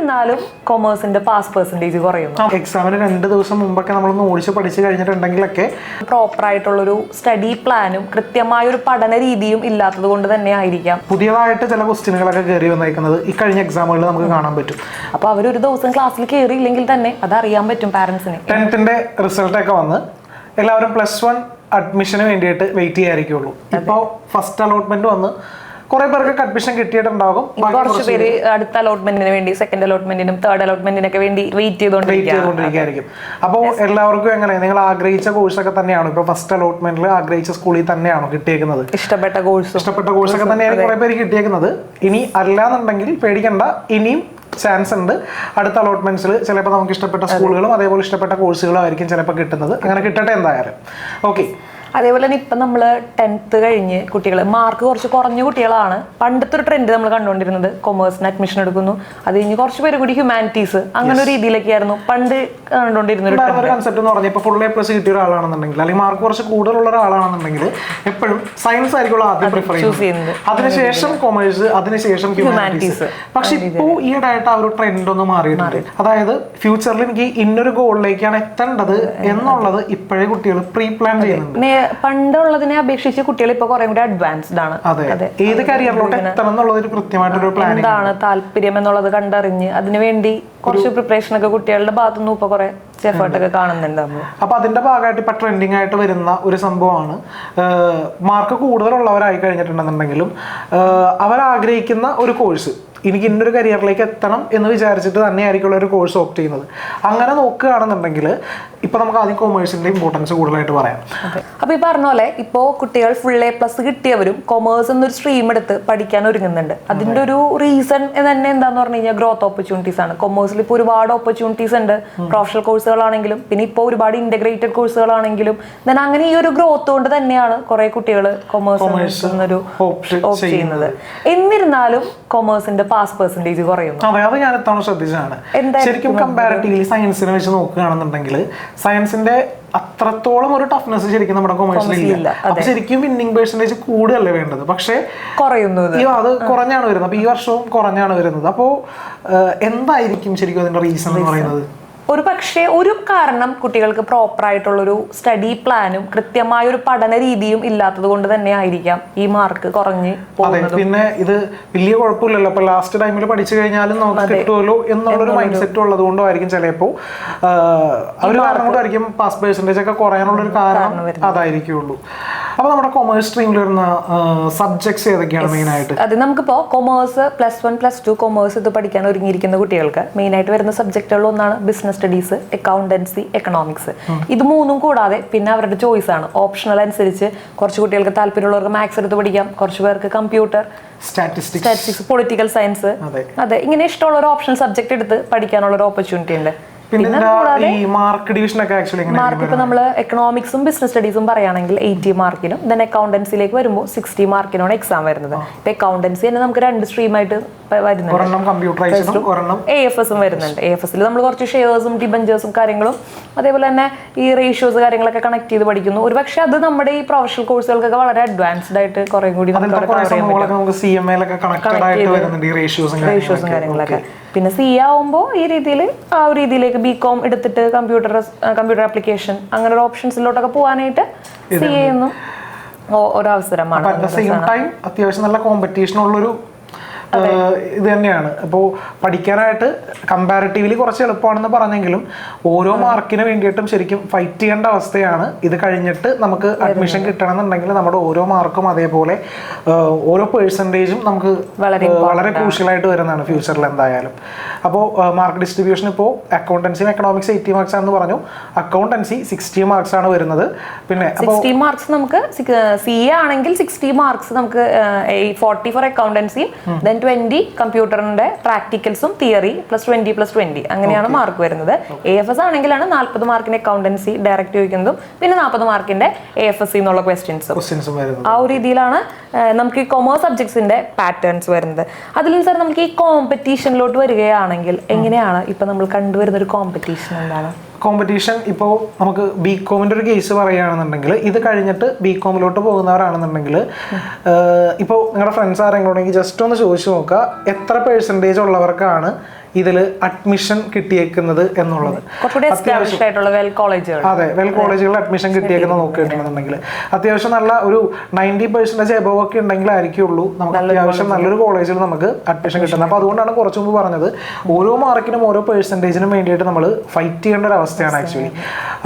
എന്നിരുന്നാലും കൊമേഴ്സിന്റെ pass percentage കുറയുന്നു. എക്സാമിന് 2 ദിവസം മുമ്പൊക്കെ നമ്മളൊന്ന് ഓടിച്ച് പഠിച്ചു കഴിഞ്ഞിട്ടുണ്ടെങ്കിലൊക്കെ പ്രോപ്പർ ആയിട്ടുള്ളൊരു സ്റ്റഡി പ്ലാനും കൃത്യമായ ഒരു പഠന രീതിയും ഇല്ലാത്തത് കൊണ്ട് തന്നെ ആയിരിക്കാം പുതിയതായിട്ട് ചില ക്വസ്റ്റ്യനുകളൊക്കെ കയറി വന്നേക്കുന്നത് ഈ കഴിഞ്ഞ എക്സാമുകളിൽ നമുക്ക് കാണാൻ പറ്റും. അപ്പൊ അവരൊരു ദിവസം ക്ലാസ്സിൽ കയറിയില്ലെങ്കിൽ തന്നെ അത് അറിയാൻ പറ്റും പാരന്റ്സിന്. 10th റിസൾട്ടൊക്കെ വന്ന് എല്ലാവരും +1 അഡ്മിഷന് വേണ്ടിയിട്ട് വെയിറ്റ് ചെയ്യാതിരിക്കുള്ളൂ. ഇപ്പോൾ ഫസ്റ്റ് അലോട്ട്മെന്റ് വന്ന് കുറെ പേർക്ക് അഡ്മിഷൻ കിട്ടിയിട്ടുണ്ടാകും. കുറച്ച് പേര് അടുത്ത അലോട്ട്മെന്റിന് വേണ്ടി, സെക്കൻഡ് അലോട്ട്മെന്റിനും തേർഡ് അലോട്ട്മെന്റിനൊക്കെ വേണ്ടി വെയിറ്റ് ചെയ്തുകൊണ്ടിരിക്കും. അപ്പോൾ എല്ലാവർക്കും എങ്ങനെ നിങ്ങൾ ആഗ്രഹിച്ച കോഴ്സൊക്കെ തന്നെയാണോ ഇപ്പോൾ ഫസ്റ്റ് അലോട്ട്മെന്റിൽ ആഗ്രഹിച്ച സ്കൂളിൽ തന്നെയാണോ കിട്ടിയേക്കുന്നത്? ഇഷ്ടപ്പെട്ട കോഴ്സൊക്കെ തന്നെയാണ് കുറെ പേര് കിട്ടിയേക്കുന്നത്. ഇനി അല്ലാന്നുണ്ടെങ്കിൽ പേടിക്കണ്ട, ഇനിയും ചാൻസ് ഉണ്ട്. അടുത്ത അലോട്ട്മെന്റ്സിൽ ചിലപ്പോൾ നമുക്ക് ഇഷ്ടപ്പെട്ട സ്കൂളുകളും അതേപോലെ ഇഷ്ടപ്പെട്ട കോഴ്സുകളും ആയിരിക്കും ചിലപ്പോൾ കിട്ടുന്നത്. അങ്ങനെ കിട്ടട്ടെ എന്തായാലും. ഓക്കെ. അതേപോലെ തന്നെ ഇപ്പം നമ്മൾ 10th കഴിഞ്ഞ് കുട്ടികൾ മാർക്ക് കുറച്ച് കുറഞ്ഞ കുട്ടികളാണ്. പണ്ടത്തെ ഒരു ട്രെൻഡ് നമ്മൾ കണ്ടുകൊണ്ടിരുന്നത് കൊമേഴ്സിന് അഡ്മിഷൻ എടുക്കുന്നു, അത് കഴിഞ്ഞ് കുറച്ച് പേര് കൂടി ഹ്യൂമാനിറ്റീസ്, അങ്ങനെ ഒരു രീതിയിലൊക്കെ ആയിരുന്നു പണ്ട് കണ്ടുകൊണ്ടിരുന്ന ഒരു കൺസെപ്റ്റ് എന്ന് പറഞ്ഞാൽ ഇപ്പോൾ ഫുൾ A+ കിട്ടിയ ഒരാളാണെന്നുണ്ടെങ്കിൽ അല്ലെങ്കിൽ മാർക്ക് കുറച്ച് കൂടുതലുള്ള ഒരാളാണെന്നുണ്ടെങ്കിൽ എപ്പോഴും സയൻസ് ആയിരിക്കും ആദ്യം പ്രിഫർ ചെയ്യുന്നത്, അതിനുശേഷം കൊമേഴ്സ്, അതിനുശേഷം ഹ്യൂമാനിറ്റീസ്. പക്ഷെ ഇപ്പോൾ ഈയിടെയായിട്ട് ആ ഒരു ട്രെൻഡ് ഒന്ന് മാറിയിട്ടുണ്ട്. അതായത് ഫ്യൂച്ചറിൽ എനിക്ക് ഇന്നൊരു ഗോളിലേക്കാണ് എത്തേണ്ടത് എന്നുള്ളത് ഇപ്പോഴേ കുട്ടികൾ പ്രീ പ്ലാൻ ചെയ്യുന്നുണ്ട്. പണ്ടുള്ളതിനെ അപേക്ഷിച്ച് കുട്ടികൾ ഇപ്പൊ കുറെ കൂടി അഡ്വാൻസ്ഡ് ആണ്. ഏത് കരിയറിലോട്ട് എത്തണം എന്നുള്ളത് ഒരു കൃത്യമായിട്ടൊരു പ്ലാൻ, എന്താണ് താല്പര്യം എന്നുള്ളത് കണ്ടറിഞ്ഞ് അതിനുവേണ്ടി കുറച്ച് പ്രിപ്പറേഷൻ ഒക്കെ കുട്ടികളുടെ ഭാഗത്തുനിന്ന് ഇപ്പൊ കുറെ എഫേർട്ടൊക്കെ കാണുന്നുണ്ട്. അപ്പൊ അതിന്റെ ഭാഗമായിട്ട് ഇപ്പൊ ട്രെൻഡിങ് ആയിട്ട് വരുന്ന ഒരു സംഭവമാണ് മാർക്ക് കൂടുതലുള്ളവരായി കഴിഞ്ഞിട്ടുണ്ടെന്നുണ്ടെങ്കിലും അവരാഗ്രഹിക്കുന്ന ഒരു കോഴ്സ്, എനിക്ക് ഇന്നൊരു കരിയറിലേക്ക് എത്തണം എന്ന് വിചാരിച്ചിട്ട് തന്നെയായിരിക്കും ഒരു കോഴ്സ് ഓപ്റ്റ് ചെയ്യുന്നത്. അങ്ങനെ നോക്കുകയാണെന്നുണ്ടെങ്കിൽ ഇപ്പൊ നമുക്ക് ആദ്യം കൊമേഴ്സിന്റെ ഇമ്പോർട്ടൻസ് കൂടുതലായിട്ട് പറയാം. അപ്പൊ ഈ പറഞ്ഞ പോലെ ഇപ്പോ കുട്ടികൾ ഫുൾ A+ കിട്ടിയവരും കൊമേഴ്സ് എന്നൊരു സ്ട്രീം എടുത്ത് പഠിക്കാൻ ഒരുങ്ങുന്നുണ്ട്. അതിന്റെ ഒരു റീസൺ തന്നെ എന്താന്ന് പറഞ്ഞു കഴിഞ്ഞാൽ ഗ്രോത്ത് ഓപ്പർച്യൂണിറ്റീസ് ആണ്. കൊമേഴ്സിൽ ഇപ്പോൾ ഒരുപാട് ഓപ്പർച്യൂണിറ്റീസ് ഉണ്ട്, പ്രൊഫഷണൽ കോഴ്സുകളാണെങ്കിലും പിന്നെ ഇപ്പോൾ ഒരുപാട് ഇന്റഗ്രേറ്റഡ് കോഴ്സുകളാണെങ്കിലും. അങ്ങനെ ഈ ഒരു ഗ്രോത്ത് കൊണ്ട് തന്നെയാണ് കുറെ കുട്ടികൾ കൊമേഴ്സ് എന്നൊരു ഓപ്റ്റ് ചെയ്യുന്നത്. എന്നിരുന്നാലും കൊമേഴ്സിന്റെ പാസ് പെർസെന്റേജ് കുറയുന്നു. അതെ, അത് ഞാൻ എത്തവണ ശ്രദ്ധിച്ചതാണ്. ശരിക്കും കമ്പാരിറ്റീവ്ലി സയൻസിനെ വെച്ച് നോക്കുകയാണെന്നുണ്ടെങ്കിൽ സയൻസിന്റെ അത്രത്തോളം ഒരു ടഫ്നെസ് ശരിക്കും നമ്മുടെ കൊമേഴ്സിലില്ല. അപ്പൊ ശരിക്കും വിന്നിംഗ് പെർസെന്റേജ് കൂടുതലല്ലേ വേണ്ടത്, പക്ഷെ അത് കുറഞ്ഞാണ് വരുന്നത്. അപ്പൊ ഈ വർഷവും കുറഞ്ഞാണ് വരുന്നത്. അപ്പോ എന്തായിരിക്കും ശരിക്കും അതിന്റെ റീസൺ എന്ന് പറയുന്നത്? ഒരു പക്ഷേ ഒരു കാരണം കുട്ടികൾക്ക് പ്രോപ്പർ ആയിട്ടുള്ളൊരു സ്റ്റഡി പ്ലാനും കൃത്യമായ ഒരു പഠന രീതിയും ഇല്ലാത്തത് കൊണ്ട് തന്നെ ആയിരിക്കാം ഈ മാർക്ക് കുറഞ്ഞ് പോകുന്നത്. പിന്നെ ഇത് വലിയ കുഴപ്പമില്ലല്ലോ, അപ്പൊ ലാസ്റ്റ് ടൈമിൽ പഠിച്ചു കഴിഞ്ഞാലും നമുക്ക് കിട്ടുമല്ലോ എന്നുള്ളൊരു മൈൻഡ് സെറ്റ് ഉള്ളത് കൊണ്ടായിരിക്കും ചിലപ്പോ അവർ കാരണം കൊണ്ടായിരിക്കും പാസ് പെർസെന്റേജ് ഒക്കെ കുറയാനുള്ളൊരു കാരണം അതായിരിക്കുള്ളൂ. അപ്പൊ നമ്മുടെ കൊമേഴ്സ് സ്ട്രീമിൽ വരുന്ന സബ്ജക്ട്സ് ഏതൊക്കെയാണ് മെയിൻ ആയിട്ട്? അത് നമുക്കിപ്പോ കൊമേഴ്സ് +1 +2 കൊമേഴ്സ് ഇത് പഠിക്കാൻ ഒരുങ്ങിയിരിക്കുന്ന കുട്ടികൾക്ക് മെയിൻ ആയിട്ട് വരുന്ന സബ്ജക്റ്റുകളിൽ ഒന്നാണ് ബിസിനസ് സ്റ്റഡീസ്, അക്കൗണ്ടൻസി, എക്കണോമിക്സ്. ഇത് മൂന്നും കൂടാതെ പിന്നെ അവരുടെ ചോയ്സ് ആണ്, ഓപ്ഷണൽ അനുസരിച്ച് കുറച്ച് കുട്ടികൾക്ക് താല്പര്യമുള്ളവർക്ക് മാത്സ് എടുത്ത് പഠിക്കാം, കുറച്ച് പേർക്ക് കമ്പ്യൂട്ടർ, സ്റ്റാറ്റിസ്റ്റിക്സ്, പൊളിറ്റിക്കൽ സയൻസ്, അതെ ഇങ്ങനെ ഇഷ്ടമുള്ള ഒരു ഓപ്ഷണൽ സബ്ജക്ട് എടുത്ത് പഠിക്കാനുള്ള ഒരു ഓപ്പർച്യൂണിറ്റി ഉണ്ട്. മാർക്ക് ഇപ്പൊ നമ്മള് എക്കണോമിക്സും ബിസിനസ് സ്റ്റഡീസും പറയുകയാണെങ്കിൽ 80 മാർക്കിനും ദെൻ അക്കൗണ്ടൻസിയിലേക്ക് വരുമ്പോൾ 60 മാർക്കിനാണ് എക്സാം വരുന്നത്. ഇപ്പൊ അക്കൗണ്ടൻസി തന്നെ നമുക്ക് 2 സ്ട്രീമായിട്ട് വരുന്നുണ്ട്. AFSഉം വരുന്നുണ്ട്. AFSൽ നമ്മൾ കുറച്ച് ഷെയർസും ഡിബഞ്ചേഴ്സും കാര്യങ്ങളും അതേപോലെ തന്നെ ഈ റേഷ്യോസ് കാര്യങ്ങളൊക്കെ കണക്ട് ചെയ്ത് പഠിക്കുന്നു. ഒരു പക്ഷെ അത് നമ്മുടെ ഈ പ്രൊഫഷണൽ കോഴ്സുകൾക്കൊക്കെ വളരെ അഡ്വാൻസ്ഡ് ആയിട്ട് കുറെ കൂടി റേഷ്യോസും കാര്യങ്ങളൊക്കെ. പിന്നെ CA ആവുമ്പോൾ ഈ രീതിയിൽ ആ ഒരു രീതിയിലേക്ക് BCom എടുത്തിട്ട് കമ്പ്യൂട്ടർ ആപ്ലിക്കേഷൻ അങ്ങനെ ഒരു ഓപ്ഷൻസിലോട്ടൊക്കെ പോകാനായിട്ട് CA എന്നും ഒരവസരമാണ്. അത്യാവശ്യം നല്ല കോമ്പറ്റീഷൻ ഉള്ളൊരു ഇത് തന്നെയാണ്. അപ്പോൾ പഠിക്കാനായിട്ട് കമ്പാരിറ്റീവ്ലി കുറച്ച് എളുപ്പമാണെന്ന് പറഞ്ഞെങ്കിലും ഓരോ മാർക്കിന് വേണ്ടിയിട്ടും ശരിക്കും ഫൈറ്റ് ചെയ്യേണ്ട അവസ്ഥയാണ്. ഇത് കഴിഞ്ഞിട്ട് നമുക്ക് അഡ്മിഷൻ കിട്ടണമെന്നുണ്ടെങ്കിൽ നമ്മുടെ ഓരോ മാർക്കും അതേപോലെ ഓരോ പെർസെൻറ്റേജും നമുക്ക് വളരെ ക്രൂഷ്യലായിട്ട് വരുന്നതാണ് ഫ്യൂച്ചറിൽ എന്തായാലും. അപ്പോൾ മാർക്ക് ഡിസ്ട്രിബ്യൂഷൻ ഇപ്പോൾ അക്കൗണ്ടൻസിയും എക്കണോമിക്സ് 80 മാർക്സ് ആണെന്ന് പറഞ്ഞു, അക്കൗണ്ടൻസി 60 മാർക്സ് ആണ് വരുന്നത്. പിന്നെ 60 മാർക്സ് നമുക്ക് CA ആണെങ്കിൽ 60 മാർക്സ് നമുക്ക് 40 ഫോർ അക്കൗണ്ടൻസിയും ദെൻ 20 കമ്പ്യൂട്ടറിന്റെ പ്രാക്ടിക്കൽസും തിയറി +20 അങ്ങനെയാണ് മാർക്ക് വരുന്നത്. AFS ആണെങ്കിലാണ് 40 മാർക്കിന്റെ അക്കൗണ്ടൻസി ഡയറക്റ്റ് ചോദിക്കുന്നതും പിന്നെ 40 മാർക്കിന്റെ AFSC എന്നുള്ള ക്വസ്റ്റ്യൻസും. ആ ഒരു രീതിയിലാണ് നമുക്ക് ഈ കൊമേഴ്സ് സബ്ജക്ട്സിന്റെ പാറ്റേൺസ് വരുന്നത്. അതിൽ സാർ നമുക്ക് ഈ കോമ്പറ്റീഷനിലോട്ട് വരികയാണെങ്കിൽ എങ്ങനെയാണ് ഇപ്പൊ നമ്മൾ കണ്ടുവരുന്ന ഒരു കോമ്പറ്റീഷൻ എന്താണ്? കോമ്പറ്റീഷൻ ഇപ്പോൾ നമുക്ക് BComന്റെ ഒരു കേസ് പറയുകയാണെന്നുണ്ടെങ്കിൽ ഇത് കഴിഞ്ഞിട്ട് BComലോട്ട് പോകുന്നവരാണെന്നുണ്ടെങ്കിൽ ഇപ്പോൾ നിങ്ങളുടെ ഫ്രണ്ട്സ് ആരെങ്കിലും ഉണ്ടെങ്കിൽ ജസ്റ്റ് ഒന്ന് ചോദിച്ചു നോക്കുക എത്ര പെർസെൻറ്റേജ് ഉള്ളവർക്കാണ് ഇതിൽ അഡ്മിഷൻ കിട്ടിയേക്കുന്നത് എന്നുള്ളത്. അതെ, വെൽ കോളേജുകളിൽ അഡ്മിഷൻ കിട്ടിയേക്കുന്നത് നോക്കിയിട്ടുണ്ടെന്നുണ്ടെങ്കിൽ അത്യാവശ്യം നല്ല ഒരു 90% എബവ് ഒക്കെ ഉണ്ടെങ്കിലായിരിക്കുള്ളൂ നമുക്ക് അത്യാവശ്യം നല്ലൊരു കോളേജിൽ നമുക്ക് അഡ്മിഷൻ കിട്ടുന്നത്. അപ്പോൾ അതുകൊണ്ടാണ് കുറച്ച് മുമ്പ് പറഞ്ഞത് ഓരോ മാർക്കിനും ഓരോ പെർസെൻറ്റേജിനും വേണ്ടിയിട്ട് നമ്മൾ ഫൈറ്റ് ചെയ്യേണ്ട ഒരു അവസ്ഥയാണ് ആക്ച്വലി.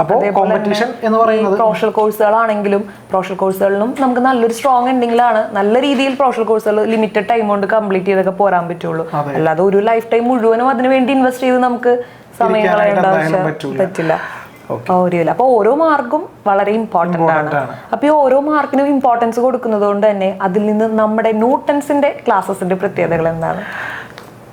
അപ്പോൾ കോമ്പറ്റീഷൻ എന്ന് പറയുന്നത് പ്രൊഫഷണൽ കോഴ്സുകളാണെങ്കിലും പ്രൊഫഷണൽ കോഴ്സുകളിലും നമുക്ക് നല്ലൊരു സ്ട്രോങ് ഉണ്ടെങ്കിലാണ് നല്ല രീതിയിൽ പ്രൊഫഷണൽ കോഴ്സുകൾ ലിമിറ്റഡ് ടൈം കൊണ്ട് കംപ്ലീറ്റ് ചെയ്തൊക്കെ പോരാൻ പറ്റുള്ളൂ. അല്ലാതെ ഒരു ലൈഫ് ടൈം മുഴുവനും അതിന് വേണ്ടി ഇൻവെസ്റ്റ് ചെയ്ത് നമുക്ക് സമയം കളയേണ്ട ആവശ്യം പറ്റില്ല. അപ്പൊ ഓരോ മാർക്കും വളരെ ഇമ്പോർട്ടന്റ് ആണ്. അപ്പൊ ഈ ഓരോ മാർക്കിനും ഇമ്പോർട്ടൻസ് കൊടുക്കുന്നത് കൊണ്ട് തന്നെ അതിൽ നിന്ന് നമ്മുടെ ന്യൂട്ടൺസിന്റെ ക്ലാസ്സസിന്റെ പ്രത്യേകതകൾ എന്താണ്?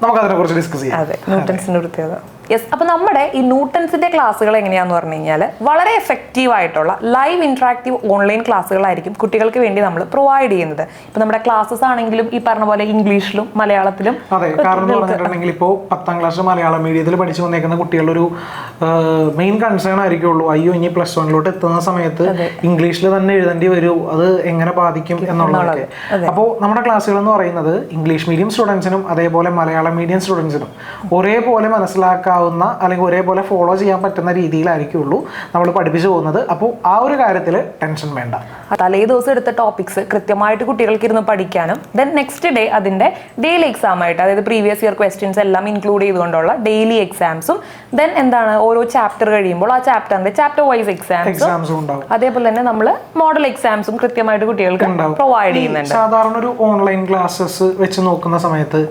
നമുക്ക് അതിനെ കുറിച്ച് ഡിസ്കസ് ചെയ്യാം. അതെ, ന്യൂട്ടൺസിന്റെ പ്രത്യേകത. യെസ്, അപ്പൊ നമ്മുടെ ഈ ന്യൂട്ടൺസിന്റെ ക്ലാസ്സുകൾ എങ്ങനെയാന്ന് പറഞ്ഞു കഴിഞ്ഞാൽ വളരെ എഫക്റ്റീവ് ആയിട്ടുള്ള ലൈവ് ഇന്ററാക്റ്റീവ് ഓൺലൈൻ ക്ലാസ്സുകളായിരിക്കും കുട്ടികൾക്ക് വേണ്ടി നമ്മൾ പ്രൊവൈഡ് ചെയ്യുന്നത്. ഇപ്പൊ നമ്മുടെ ക്ലാസ്സസ് ആണെങ്കിലും ഈ പറഞ്ഞ പോലെ ഇംഗ്ലീഷിലും മലയാളത്തിലും. അതെ, കാരണം പറഞ്ഞിട്ടുണ്ടെങ്കിൽ ഇപ്പോൾ 10ാം ക്ലാസ് മലയാളം മീഡിയത്തിൽ പഠിച്ചു വന്നേക്കുന്ന കുട്ടികളുടെ ഒരു മെയിൻ കൺസേൺ ആയിരിക്കുള്ളൂ, അയ്യോ ഇനി +1 എത്തുന്ന സമയത്ത് ഇംഗ്ലീഷിൽ തന്നെ എഴുതേണ്ടി വരൂ, അത് എങ്ങനെ ബാധിക്കും എന്നുള്ളതൊക്കെ. അപ്പോൾ നമ്മുടെ ക്ലാസ്സുകൾ എന്ന് പറയുന്നത് ഇംഗ്ലീഷ് മീഡിയം സ്റ്റുഡൻസിനും അതേപോലെ മലയാളം മീഡിയം സ്റ്റുഡൻസിനും ഒരേപോലെ മനസ്സിലാക്കാൻ അല്ലെങ്കിൽ ഒരേപോലെ ഫോളോ ചെയ്യാൻ പറ്റുന്ന രീതിയിലായിരിക്കുള്ളൂ നമ്മൾ പഠിപ്പിച്ചു പോകുന്നത്. അപ്പോൾ ആ ഒരു കാര്യത്തിൽ ടെൻഷൻ വേണ്ട. തലേ ദിവസം എടുത്ത ടോപ്പിക്സ് കൃത്യമായിട്ട് കുട്ടികൾക്ക് ഇരുന്ന് പഠിക്കാനും ദെൻ നെക്സ്റ്റ് ഡേ അതിന്റെ ഡെയിലി എക്സാം ആയിട്ട്, അതായത് പ്രീവിയസ് ഇയർ ക്വസ്റ്റ്യൻസ് എല്ലാം ഇൻക്ലൂഡ് ചെയ്തുകൊണ്ടുള്ള ഡെയിലി എക്സാംസും ദെൻ എന്താണ് ഓരോ ചാപ്റ്റർ കഴിയുമ്പോൾ ആ ചാപ്റ്ററിന്റെ ചാപ്റ്റർ വൈസ് എക്സാംസും ഉണ്ടാവും. അതേപോലെ തന്നെ നമ്മൾ മോഡൽ എക്സാംസും കൃത്യമായിട്ട് കുട്ടികൾക്ക് പ്രൊവൈഡ് ചെയ്യുന്നുണ്ട്. സാധാരണ ഒരു ഓൺലൈൻ ക്ലാസ്സസ് വെച്ച് നോക്കുന്ന സമയത്ത്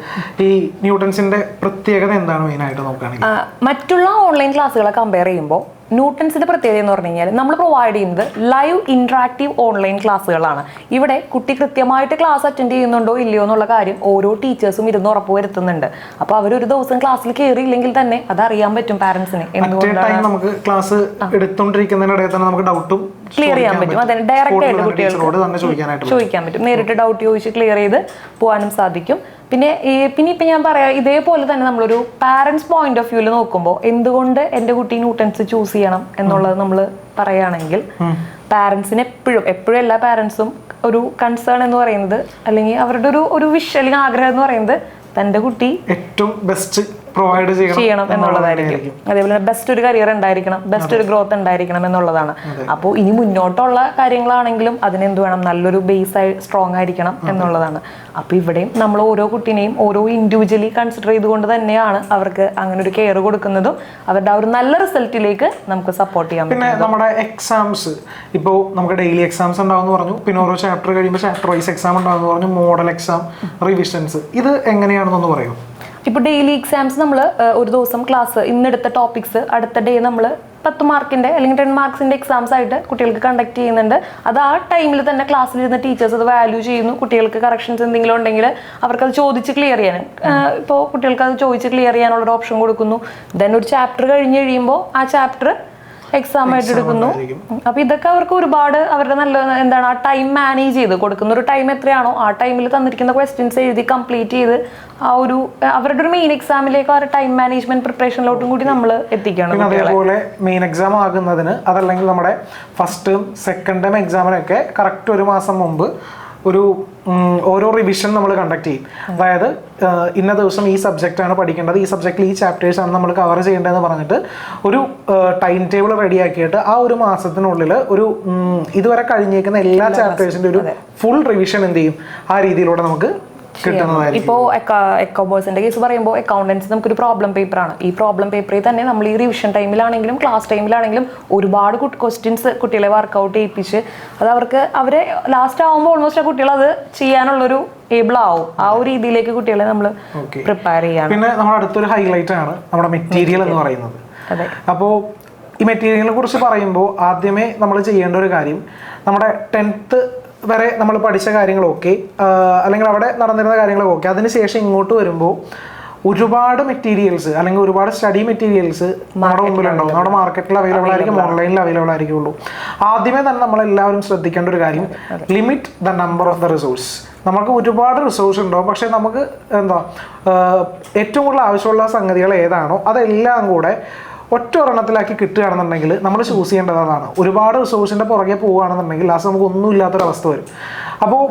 ഈ ന്യൂട്ടൺസിന്റെ പ്രത്യേകത എന്താണ് മെയിൻ ആയിട്ട് നോക്കുകയാണെങ്കിൽ? മറ്റുള്ള ഓൺലൈൻ ക്ലാസ്സുകളെ കമ്പയർ ചെയ്യുമ്പോൾ ന്യൂട്ടൺസിന്റെ പ്രത്യേകത എന്ന് പറഞ്ഞു കഴിഞ്ഞാൽ നമ്മൾ പ്രൊവൈഡ് ചെയ്യുന്നത് ലൈവ് ഇന്ററാക്റ്റീവ് ഓൺലൈൻ ക്ലാസ്സുകളാണ്. ഇവിടെ കുട്ടി കൃത്യമായിട്ട് ക്ലാസ് അറ്റൻഡ് ചെയ്യുന്നുണ്ടോ ഇല്ലയോ എന്നുള്ള കാര്യം ഓരോ ടീച്ചേഴ്സും ഇരുന്ന് ഉറപ്പുവരുത്തുന്നുണ്ട്. അപ്പൊ അവരൊരു ദിവസം ക്ലാസ്സിൽ കയറിയില്ലെങ്കിൽ തന്നെ അത് അറിയാൻ പറ്റും പാരന്റ്സിന്. നമുക്ക് ക്ലാസ് എടുത്തോണ്ടിരിക്കുന്നതിനിടയിൽ തന്നെ നമുക്ക് ഡൗട്ടും ക്ലിയർ ചെയ്യാൻ പറ്റും. അതെ, ഡയറക്റ്റ് ആയിട്ട് കുട്ടികൾക്ക് ചോദിക്കാൻ പറ്റും. നേരിട്ട് ഡൗട്ട് ചോദിച്ച് ക്ലിയർ ചെയ്ത് പോകാനും സാധിക്കും. പിന്നെ ഇപ്പൊ ഞാൻ പറയാം, ഇതേപോലെ തന്നെ നമ്മളൊരു പാരന്റ്സ് പോയിന്റ് ഓഫ് വ്യൂല് നോക്കുമ്പോൾ എന്തുകൊണ്ട് എന്റെ കുട്ടി ന്യൂട്ടൺസ് ചൂസ് ചെയ്യണം എന്നുള്ളത് നമ്മൾ പറയുകയാണെങ്കിൽ പാരന്റ്സിന് എപ്പോഴും എല്ലാ പാരന്റ്സും ഒരു കൺസേൺ എന്ന് പറയുന്നത്, അല്ലെങ്കിൽ അവരുടെ ഒരു വിഷ് അല്ലെങ്കിൽ ആഗ്രഹം എന്ന് പറയുന്നത് തന്റെ കുട്ടി ഏറ്റവും ബെസ്റ്റ് പ്രൊവൈഡ് ചെയ്യണം എന്നുള്ളതായിരിക്കും. അതേപോലെ ബെസ്റ്റ് ഒരു കരിയർ ഉണ്ടായിരിക്കണം, ബെസ്റ്റ് ഒരു ഗ്രോത്ത് ഉണ്ടായിരിക്കണം എന്നുള്ളതാണ്. അപ്പോൾ ഇനി മുന്നോട്ടുള്ള കാര്യങ്ങളാണെങ്കിലും അതിനെന്ത് വേണം, നല്ലൊരു ബേസ് ആയി സ്ട്രോങ് ആയിരിക്കണം എന്നുള്ളതാണ്. അപ്പൊ ഇവിടെയും നമ്മൾ ഓരോ കുട്ടീനെയും ഓരോ ഇൻഡിവിജ്വലി കൺസിഡർ ചെയ്തുകൊണ്ട് തന്നെയാണ് അവർക്ക് അങ്ങനെ ഒരു കെയർ കൊടുക്കുന്നതും അവരുടെ ആ ഒരു നല്ല റിസൾട്ടിലേക്ക് നമുക്ക് സപ്പോർട്ട് ചെയ്യാൻ പറ്റും. പിന്നെ നമ്മുടെ എക്സാംസ് ഇപ്പോൾ നമുക്ക് ഡെയിലി എക്സാംസ് ഉണ്ടാവും പറഞ്ഞു, പിന്നെ ഓരോ ചാപ്റ്റർ കഴിയുമ്പോൾ ചാപ്റ്റർ വൈസ് എക്സാം ഉണ്ടാവും പറഞ്ഞു, മോഡൽ എക്സാം, റിവിഷൻസ്, ഇത് എങ്ങനെയാണെന്നൊന്ന് പറയും? ഇപ്പോൾ ഡെയിലി എക്സാംസ് നമ്മൾ ഒരു ദിവസം ക്ലാസ് ഇന്നെടുത്ത ടോപ്പിക്സ് അടുത്ത ഡേ നമ്മൾ 10 മാർക്കിന്റെ അല്ലെങ്കിൽ 10 മാർക്സിന്റെ എക്സാംസ് ആയിട്ട് കുട്ടികൾക്ക് കണ്ടക്ട് ചെയ്യുന്നുണ്ട്. അത് ആ ടൈമിൽ തന്നെ ക്ലാസ്സിലിരുന്ന ടീച്ചേഴ്സ് അത് വാല്യൂ ചെയ്യുന്നു. കുട്ടികൾക്ക് കറക്ഷൻസ് എന്തെങ്കിലും ഉണ്ടെങ്കിൽ അവർക്കത് ചോദിച്ച് ക്ലിയർ ചെയ്യാൻ, ഇപ്പോൾ കുട്ടികൾക്ക് അത് ചോദിച്ച് ക്ലിയർ ചെയ്യാനുള്ള ഒരു ഓപ്ഷൻ കൊടുക്കുന്നു. ദെൻ ഒരു ചാപ്റ്റർ കഴിഞ്ഞ് കഴിയുമ്പോൾ ആ ചാപ്റ്റർ എക്സാം ആയിട്ട് എടുക്കുന്നു. അപ്പൊ ഇതൊക്കെ അവർക്ക് ഒരുപാട് അവരുടെ നല്ല എന്താണ് ആ ടൈം മാനേജ് ചെയ്ത് കൊടുക്കുന്ന ഒരു ടൈം എത്രയാണോ ആ ടൈമിൽ തന്നിരിക്കുന്ന ക്വസ്റ്റ്യൻസ് എഴുതി കംപ്ലീറ്റ് ചെയ്ത് ആ ഒരു അവരുടെ ഒരു മെയിൻ എക്സാമിലേക്ക് ആ ഒരു ടൈം മാനേജ്മെന്റ് പ്രിപ്പറേഷനിലോട്ടും കൂടി നമ്മൾ എത്തിക്കണം. അതേപോലെ മെയിൻ എക്സാം ആകുന്നതിന് അതല്ലെങ്കിൽ നമ്മുടെ ഫസ്റ്റ് ടേം സെക്കൻഡ് ടേം എക്സാമിനൊക്കെ കറക്റ്റ് ഒരു മാസം മുമ്പ് ഓരോ റിവിഷൻ നമ്മൾ കണ്ടക്ട് ചെയ്യും. അതായത് ഇന്ന ദിവസം ഈ സബ്ജക്റ്റ് ആണ് പഠിക്കേണ്ടത്, ഈ സബ്ജക്റ്റിൽ ഈ ചാപ്റ്റേഴ്സ് ആണ് നമ്മൾ കവർ ചെയ്യേണ്ടതെന്ന് പറഞ്ഞിട്ട് ഒരു ടൈം ടേബിൾ റെഡിയാക്കിയിട്ട് ആ ഒരു മാസത്തിനുള്ളിൽ ഒരു ഇതുവരെ കഴിഞ്ഞേക്കുന്ന എല്ലാ ചാപ്റ്റേഴ്സിന്റെ ഒരു ഫുൾ റിവിഷൻ എന്ത് ചെയ്യും, ആ രീതിയിലൂടെ നമുക്ക് ഇപ്പോൾ എക്കോബോസിന്റെ കേസ് പറയുമ്പോൾ അക്കൗണ്ടൻസി നമുക്കൊരു പ്രോബ്ലം പേപ്പറാണ്. ഈ പ്രോബ്ലം പേപ്പറിൽ തന്നെ നമ്മൾ ഈ റിവിഷൻ ടൈമിലാണെങ്കിലും ക്ലാസ് ടൈമിലാണെങ്കിലും ഒരുപാട് ക്വസ്റ്റ്യൻസ് കുട്ടികളെ വർക്കൗട്ട് ചെയ്യിപ്പിച്ച് അത് അവരെ ലാസ്റ്റ് ആവുമ്പോൾ ഓൾമോസ്റ്റ് ആ കുട്ടികൾ അത് ചെയ്യാനുള്ളൊരു ഏബിൾ ആവും. ആ ഒരു രീതിയിലേക്ക് കുട്ടികളെ നമ്മൾ പ്രിപ്പയർ ചെയ്യാം. പിന്നെ നമ്മുടെ അടുത്തൊരു ഹൈലൈറ്റ് ആണ് നമ്മുടെ മെറ്റീരിയൽ എന്ന് പറയുന്നത്. അപ്പോൾ ഈ മെറ്റീരിയലിനെ കുറിച്ച് പറയുമ്പോൾ ആദ്യമേ നമ്മൾ ചെയ്യേണ്ട ഒരു കാര്യം, നമ്മുടെ 10th വരെ നമ്മൾ പഠിച്ച കാര്യങ്ങളൊക്കെ അല്ലെങ്കിൽ അവിടെ നടന്നിരുന്ന കാര്യങ്ങളൊക്കെ അതിനുശേഷം ഇങ്ങോട്ട് വരുമ്പോൾ ഒരുപാട് മെറ്റീരിയൽസ് അല്ലെങ്കിൽ ഒരുപാട് സ്റ്റഡി മെറ്റീരിയൽസ് നമ്മുടെ മുമ്പിലുണ്ടാവും. നമ്മുടെ മാർക്കറ്റിൽ അവൈലബിൾ ആയിരിക്കും, ഓൺലൈനിൽ അവൈലബിൾ ആയിരിക്കുള്ളൂ. ആദ്യമേ തന്നെ നമ്മളെല്ലാവരും ശ്രദ്ധിക്കേണ്ട ഒരു കാര്യം, limit the number of the resource. നമുക്ക് ഒരുപാട് റിസോഴ്സ് ഉണ്ടാവും, പക്ഷെ നമുക്ക് ഏറ്റവും കൂടുതൽ ആവശ്യമുള്ള സംഗതികൾ ഏതാണോ അതെല്ലാം കൂടെ ഒറ്റ ഒരെണ്ണത്തിലാക്കി കിട്ടുകയാണെന്നുണ്ടെങ്കിൽ നമ്മൾ ചൂസ് ചെയ്യേണ്ടത് അതാണ്. ഒരുപാട് റിസോഴ്സിൻ്റെ പുറകെ പോവുകയാണെന്നുണ്ടെങ്കിൽ ലാസ്റ്റ് നമുക്ക് ഒന്നും ഇല്ലാത്തൊരവസ്ഥ വരും. അപ്പോൾ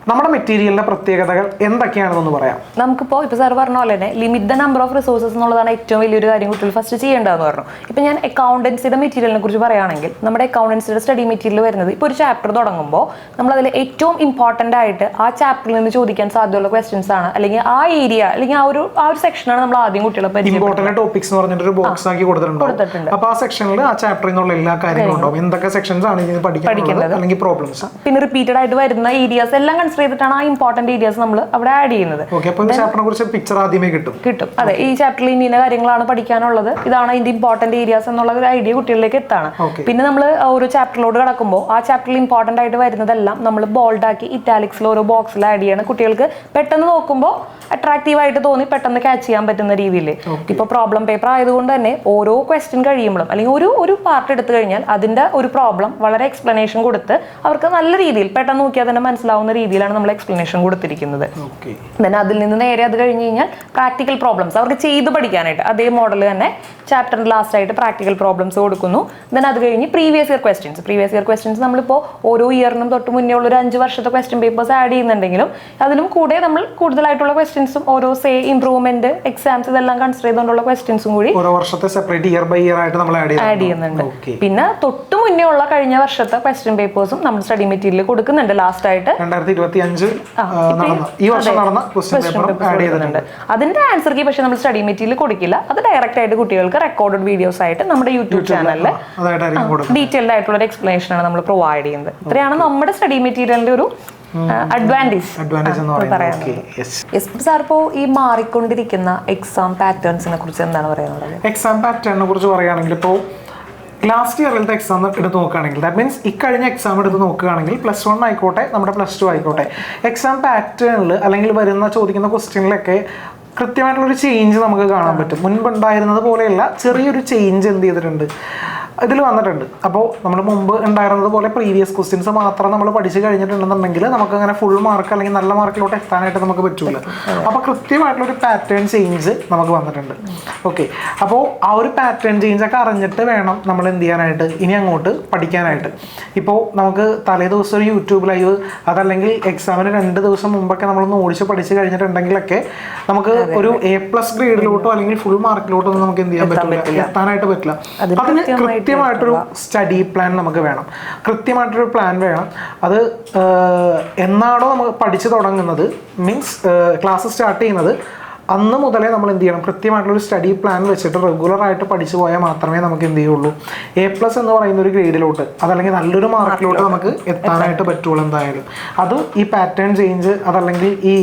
നമ്മുടെ മെറ്റീരിയലിന്റെ പ്രത്യേകതകൾ എന്തൊക്കെയാണെന്ന് പറയാം. നമുക്കിപ്പോൾ ഇപ്പോൾ സാർ പറഞ്ഞ പോലെ തന്നെ limit the number of resources എന്നുള്ളതാണ് ഏറ്റവും വലിയൊരു കാര്യം കുട്ടികൾ ഫസ്റ്റ് ചെയ്യേണ്ടതെന്ന് പറഞ്ഞു. ഇപ്പം ഞാൻ അക്കൗണ്ടൻസിയുടെ മെറ്റീരിയലിനെ കുറിച്ച് പറയുകയാണെങ്കിൽ നമ്മുടെ അക്കൗണ്ടൻസിയുടെ സ്റ്റഡി മെറ്റീരിയൽ വരുന്നത് ഇപ്പോൾ ഒരു ചാപ്റ്റർ തുടങ്ങുമ്പോൾ നമ്മളതിൽ ഏറ്റവും ഇമ്പോർട്ടൻ്റ് ആയിട്ട് ആ ചാപ്റ്ററിൽ നിന്ന് ചോദിക്കാൻ സാധ്യതയുള്ള ക്വസ്റ്റ്യൻസ് ആണ്, അല്ലെങ്കിൽ ആ ഏരിയ അല്ലെങ്കിൽ ആ ഒരു സെക്ഷനാണ് നമ്മൾ ആദ്യം കുട്ടികളെ ഇമ്പോർട്ടന്റ് ടോപ്പിക്സ് എന്ന് പറഞ്ഞിട്ട് ഒരു ബോക്സ് ആക്കി കൊടുത്തിട്ടുണ്ട്. അപ്പോൾ ആ സെക്ഷനിൽ ആ ചാപ്റ്ററിൽ നിന്നുള്ള എല്ലാ കാര്യങ്ങളും ഉണ്ടാവും, എന്തൊക്കെ സെക്ഷൻസ് ആണ് ഇതിന് പഠിക്കേണ്ടത് അല്ലെങ്കിൽ പ്രോബ്ലംസ്, പിന്നെ റിപ്പീറ്റഡ് ആയിട്ട് വരുന്ന ഏരിയാസ് എല്ലാം കൺസിഡർ ചെയ്തിട്ടാണ് ആ ഇമ്പോർട്ടന്റ് ഏരിയാസ് നമ്മൾ അവിടെ ആഡ് ചെയ്യുന്നത്. ചാപ്റ്ററിനെ കുറിച്ച് പിക്ചർ ആദ്യമേ കിട്ടും. അതെ, ഈ ചാപ്റ്ററിൽ ഇന്ന കാര്യങ്ങളാണ് പഠിക്കാനുള്ളത്, ഇതാണ് ഇതിന്റെ ഇമ്പോർട്ടന്റ് ഏരിയാസ് എന്നുള്ള ഒരു ഐഡിയ കുട്ടികളിലേക്ക് എത്താണ്. പിന്നെ നമ്മൾ ഒരു ചാപ്റ്ററിലോട് കടക്കുമ്പോൾ ആ ചാപ്റ്ററിൽ ഇമ്പോർട്ടന്റ് ആയിട്ട് വരുന്നതെല്ലാം നമ്മൾ ബോൾഡ് ആക്കി ഇറ്റാലിക്സിൽ ഓരോ ബോക്സിൽ ആഡ് ചെയ്യണം. കുട്ടികൾക്ക് പെട്ടെന്ന് നോക്കുമ്പോൾ അട്രാക്റ്റീവ് ആയിട്ട് തോന്നി പെട്ടെന്ന് ക്യാച്ച് ചെയ്യാൻ പറ്റുന്ന രീതിയിൽ. ഇപ്പോൾ പ്രോബ്ലം പേപ്പർ ആയതുകൊണ്ട് തന്നെ ഓരോ ക്വസ്റ്റ്യൻ കഴിയുമ്പോഴും അല്ലെങ്കിൽ ഒരു പാർട്ട് എടുത്തു കഴിഞ്ഞാൽ അതിന്റെ ഒരു പ്രോബ്ലം വളരെ എക്സ്പ്ലനേഷൻ കൊടുത്ത് അവർക്ക് നല്ല രീതിയിൽ പെട്ടെന്ന് നോക്കിയാൽ തന്നെ മനസ്സിലാവുന്ന രീതിയിലാണ് നമ്മൾ എക്സ്പ്ലനേഷൻ കൊടുത്തിരിക്കുന്നത്. then അതിൽ നിന്ന് നേരെ അത് കഴിഞ്ഞ് കഴിഞ്ഞാൽ പ്രാക്ടിക്കൽ പ്രോബ്ലംസ് അവർക്ക് ചെയ്ത് പഠിക്കാനായിട്ട് അതേ മോഡൽ തന്നെ ചാപ്റ്ററിന്റെ ലാസ്റ്റ് ആയിട്ട് പ്രാക്ടിക്കൽ പ്രോബ്ലംസ് കൊടുക്കുന്നു. then അത് കഴിഞ്ഞ് പ്രീവിയസ് ഇയർ ക്വസ്റ്റ്യൻസ് നമ്മളിപ്പോൾ ഓരോ ഇയറിനും തൊട്ട് മുന്നേ ഉള്ള ഒരു 5 വർഷത്തെ ക്വസ്റ്റ്യൻ പേപ്പേഴ്സ് ആഡ് ചെയ്യുന്നുണ്ടെങ്കിലും അതിലും കൂടെ നമ്മൾ കൂടുതലായിട്ടുള്ള ക്വസ്റ്റ്യൻസും ഓരോ ഇംപ്രൂവ്മെന്റ് എക്സാംസ് ഇതെല്ലാം കൺസിഡർ ചെയ്തുകൊണ്ടുള്ള ക്വസ്റ്റ്യൻസും കൂടി ഓരോ വർഷത്തെ സെപ്പറേറ്റ് ഇയർ ബൈ ഇയർ ആയിട്ട് നമ്മൾ ആഡ് ചെയ്യുന്നുണ്ട്. പിന്നെ തൊട്ട് മുന്നേ ഉള്ള കഴിഞ്ഞ വർഷത്തെ ക്വസ്റ്റ്യൻ പേപ്പേഴ്സും നമ്മൾ സ്റ്റഡി മെറ്റീരിയൽ കൊടുക്കുന്നുണ്ട്. ലാസ്റ്റ് ആയിട്ട് 2025 ഈ വർഷം നടന്ന ക്വസ്റ്റ്യൻ പേപ്പർ ആഡ് ചെയ്തിട്ടുണ്ട്. അതിന്റെ ആൻസർ കീ പക്ഷേ നമ്മൾ സ്റ്റഡി മെറ്റീരിയൽ കൊടുക്കില്ല, അത് ഡയറക്റ്റ് ആയിട്ട് കുട്ടികൾക്ക് റെക്കോർഡഡ് വീഡിയോസ് ആയിട്ട് നമ്മുടെ യൂട്യൂബ് ചാനലിൽ ഡീറ്റെയിൽഡ് ആയിട്ടുള്ള ഒരു എക്സ്പ്ലനേഷൻ ആണ് നമ്മൾ പ്രൊവൈഡ് ചെയ്യുന്നത്. ഇത്രയാണ് നമ്മുടെ സ്റ്റഡി മെറ്റീരിയലിന്റെ ഒരു അഡ്വാൻറ്റേജ് എന്ന് പറയുന്നത്. സാർ, ഇപ്പോൾ ഈ മാറിക്കൊണ്ടിരിക്കുന്ന എക്സാം പാറ്റേൺസിനെ കുറിച്ച് എന്താണ് പറയുന്നത്? എക്സാം പാറ്റേണിനെ കുറിച്ച് പറയുകയാണെങ്കിൽ ഇപ്പോൾ ലാസ്റ്റ് ഇയറിലത്തെ എക്സാം എടുത്ത് നോക്കുകയാണെങ്കിൽ ദാറ്റ് മീൻസ് ഇക്കഴിഞ്ഞ എക്സാം എടുത്ത് നോക്കുകയാണെങ്കിൽ +1 ആയിക്കോട്ടെ നമ്മുടെ +2 ആയിക്കോട്ടെ, എക്സാം പാറ്റേണിൽ അല്ലെങ്കിൽ ചോദിക്കുന്ന ക്വസ്റ്റ്യനിലൊക്കെ കൃത്യമായിട്ടുള്ളൊരു ചേഞ്ച് നമുക്ക് കാണാൻ പറ്റും. മുൻപുണ്ടായിരുന്നത് പോലെയല്ല, ചെറിയൊരു ചേഞ്ച് എന്ത് ചെയ്തിട്ടുണ്ട് ഇതിൽ വന്നിട്ടുണ്ട്. അപ്പോൾ നമ്മൾ മുമ്പ് ഉണ്ടായിരുന്നത് പോലെ പ്രീവിയസ് ക്വസ്റ്റ്യൻസ് മാത്രം നമ്മൾ പഠിച്ചു കഴിഞ്ഞിട്ടുണ്ടെന്നുണ്ടെങ്കിൽ നമുക്ക് അങ്ങനെ ഫുൾ മാർക്ക് അല്ലെങ്കിൽ നല്ല മാർക്കിലോട്ട് എത്താനായിട്ട് നമുക്ക് പറ്റൂല. അപ്പോൾ കൃത്യമായിട്ടുള്ളൊരു പാറ്റേൺ ചേഞ്ച് നമുക്ക് വന്നിട്ടുണ്ട്. ഓക്കെ, അപ്പോൾ ആ ഒരു പാറ്റേൺ ചേഞ്ച് ഒക്കെ അറിഞ്ഞിട്ട് വേണം നമ്മൾ എന്ത് ചെയ്യാനായിട്ട് ഇനി അങ്ങോട്ട് പഠിക്കാനായിട്ട്. ഇപ്പോൾ നമുക്ക് തലേ ദിവസം ഒരു യൂട്യൂബ് ലൈവ് അതല്ലെങ്കിൽ എക്സാമിന് 2 ദിവസം മുമ്പൊക്കെ നമ്മളൊന്ന് ഓടിച്ച് പഠിച്ചു കഴിഞ്ഞിട്ടുണ്ടെങ്കിലൊക്കെ നമുക്ക് ഒരു A+ ഗ്രേഡിലോട്ടോ അല്ലെങ്കിൽ ഫുൾ മാർക്കിലോട്ടോ ഒന്നും നമുക്ക് എന്ത് ചെയ്യാൻ പറ്റില്ല, എത്താനായിട്ട് പറ്റില്ല. അതിന് കൃത്യമായിട്ടൊരു സ്റ്റഡി പ്ലാൻ നമുക്ക് വേണം, കൃത്യമായിട്ടൊരു പ്ലാൻ വേണം. അത് എന്നാണോ നമ്മൾ പഠിച്ചു തുടങ്ങുന്നത്, മീൻസ് ക്ലാസ് സ്റ്റാർട്ട് ചെയ്യുന്നത് അന്ന് മുതലേ നമ്മൾ എന്ത് ചെയ്യണം, കൃത്യമായിട്ടുള്ളൊരു സ്റ്റഡി പ്ലാൻ വെച്ചിട്ട് റെഗുലറായിട്ട് പഠിച്ചു പോയാൽ മാത്രമേ നമുക്ക് എന്ത് ചെയ്യുള്ളൂ A+ എന്ന് പറയുന്ന ഒരു ഗ്രേഡിലോട്ട് അതല്ലെങ്കിൽ നല്ലൊരു മാർക്കിലോട്ട് നമുക്ക് എത്താനായിട്ട് പറ്റുള്ളൂ. എന്തായാലും അത് ഈ പാറ്റേൺ ചേഞ്ച് അതല്ലെങ്കിൽ ഈ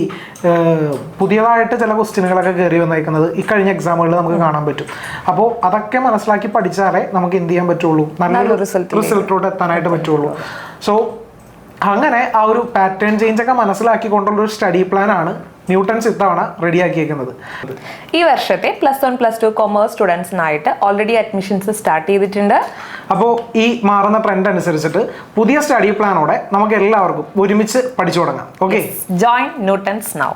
പുതിയതായിട്ട് ചില ക്വസ്റ്റ്യനുകളൊക്കെ കയറി വന്നേക്കുന്നത് ഈ കഴിഞ്ഞ എക്സാമുകളിൽ നമുക്ക് കാണാൻ പറ്റും. അപ്പോൾ അതൊക്കെ മനസ്സിലാക്കി പഠിച്ചാലേ നമുക്ക് എന്ത് ചെയ്യാൻ പറ്റുള്ളൂ, നല്ലൊരു റിസൾട്ടിലോട്ട് എത്താനായിട്ട് പറ്റുള്ളൂ. സോ അങ്ങനെ ആ ഒരു പാറ്റേൺ ചേഞ്ച് ഒക്കെ മനസ്സിലാക്കിക്കൊണ്ടുള്ളൊരു സ്റ്റഡി പ്ലാൻ ആണ് ന്യൂട്ടൺസ് ഇത്തവണ റെഡിയാക്കിയേക്കുന്നത്. ഈ വർഷത്തെ +1 +2 കൊമേഴ്സ് സ്റ്റുഡൻസിനായിട്ട് ഓൾറെഡി അഡ്മിഷൻസ് സ്റ്റാർട്ട് ചെയ്തിട്ടുണ്ട്. അപ്പോൾ ഈ മാറുന്ന ട്രെൻഡ് അനുസരിച്ചിട്ട് പുതിയ സ്റ്റഡി പ്ലാനോടെ നമുക്ക് എല്ലാവർക്കും ഒരുമിച്ച് പഠിച്ചു തുടങ്ങാം. Okay, join Newton's now.